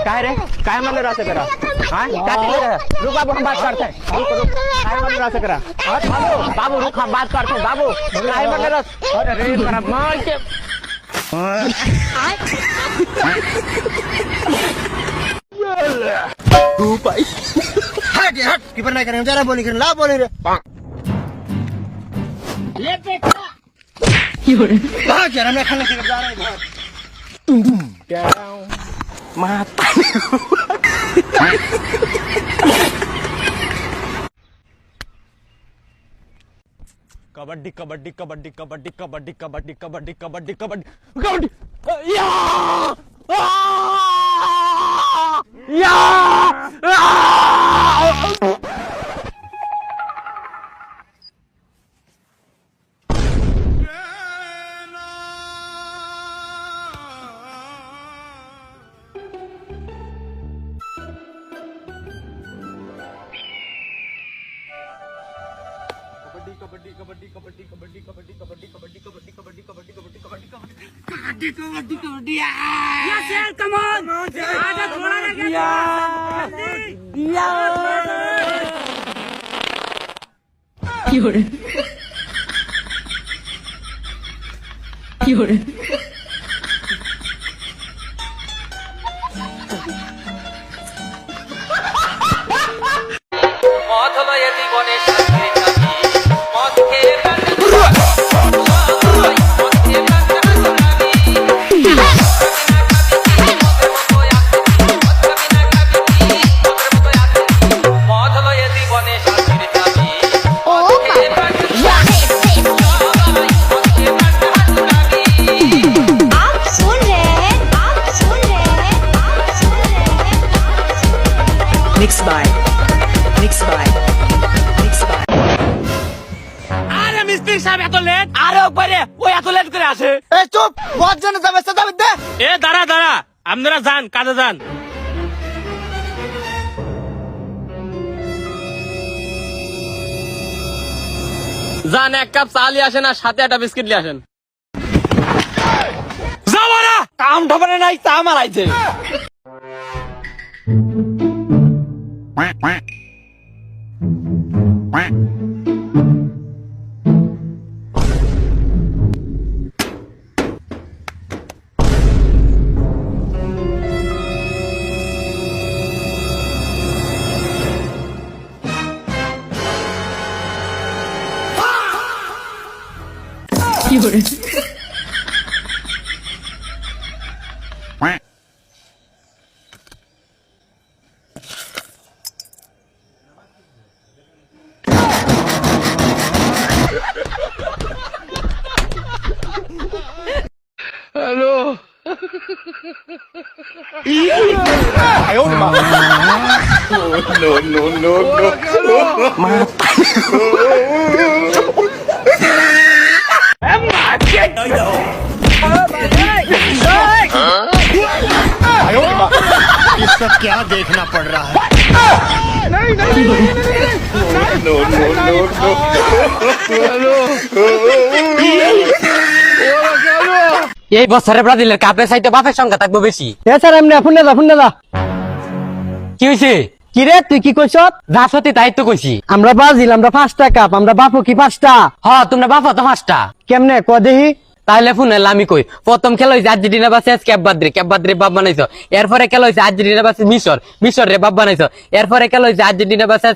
काय रे काय म्हणलं रे असं करा हाँ क्या कर रहे हैं रुक बाबू हम बात करते हैं काय म्हणलं असं करा बाबू बाबू रुक हम बात करते हैं बाबू काय म्हणलं अरे रे करा मार के तू भाई हट हट कीपर नहीं करेंगे जरा बोली करें ला बोली रे ले बेटा भाग यार मैं खाना खाकर जा रहा हूं क्या mata kabaddi kabaddi kabaddi kabaddi kabaddi kabaddi kabaddi kabaddi kabaddi kabaddi ya ya kabaddi kabaddi kabaddi kabaddi kabaddi kabaddi kabaddi kabaddi kabaddi kabaddi kabaddi kabaddi kabaddi kabaddi kabaddi ya sir come on आजा थोड़ा रह गया या क्यों क्यों মধুময় জীবনে Mixed by আরে মিস্ত্রি সাহেব এত লেট আরে উপরে ওই এত লেট করে আসে ए चुप बहुत जन जावे सदा दे এ দাঁড়া দাঁড়া আপনারা যান কাজে যান যান এক কাপ চা নিয়ে আসেন আর সাথে একটা বিস্কিট নিয়ে আসেন যাবো না কাম ঢোকানে নাই চা মারাইছে हेलो ये सब क्या देखना पड़ रहा है এই বছরে ব্রাজিলের কাপের সাইতে বাপের সংখ্যা থাকবে বেশি এ স্যার এমনি ফোন দা কি হয়েছে কি রে তুই কি কইছ যা সত্যি তাই তো কইছি আমরা ব্রাজিল আমরা 5টা কাপ আমরা বাপু কি 5টা হ তোমরা বাপা তো পাঁচটা কেমনে ক দেহি তাহলে ফোন আমি কই প্রথম খেলা হয়েছে আর্জেন্টিনা বাসে ক্যাপবাদ্রি বাপ বানাইছো এরপরে খেলা হয়েছে আর্জেন্টিনা বাসে মিশর রে বাপ বানাইছো এরপরে খেলা হয়েছে আর্জেন্টিনা বাসে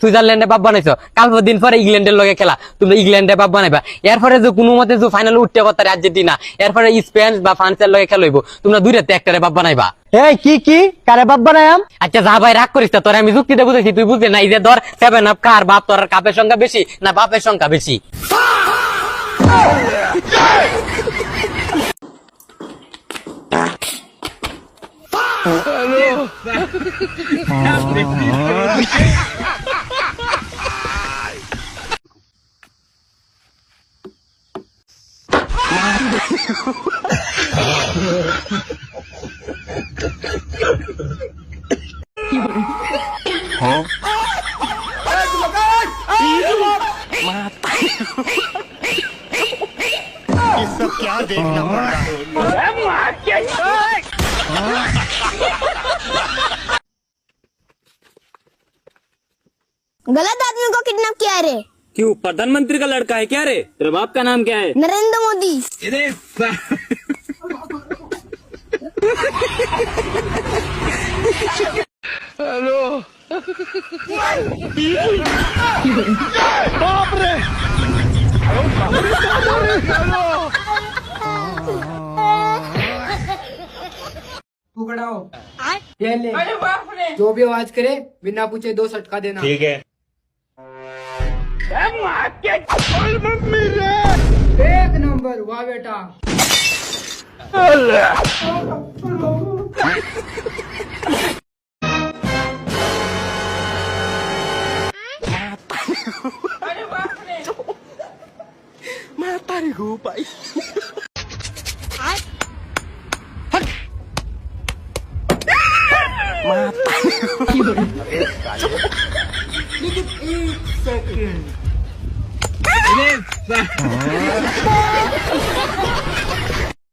সুইজারল্যান্ডে বাপ বানাইছো কাল দিন পরে ইংল্যান্ডের লগে খেলা তোমরা ইংল্যান্ডে বাপ বানাইবা এরপরে যে কোনো মতে যে ফাইনাল উঠতে পারতে আর্জেন্টিনা এরপরে স্পেন বা ফ্রান্সের লগে খেলা হইব তোমরা দুইটাতে একটারে বাপ বানাইবা এই কি কারে বাপ বানায়াম আচ্ছা যা ভাই রাগ করিস তোর আমি যুক্তিতে বুঝেছি তুই বুঝলি না এই যে ধর 7 আপ কার বাপ তোর কাপের সংখ্যা বেশি না বাপের সংখ্যা বেশি ये सब क्या देखना पड़ रहा है गलत आदमी को किडनैप किया है रे। क्यों, प्रधानमंत्री का लड़का है क्या रे? तेरे बाप का नाम क्या है? नरेंद्र मोदी। तू खड़ा हो। ये ले। जो भी आवाज करे बिना पूछे 2 सटका देना। ठीक है। एक नंबर, वाह बेटा।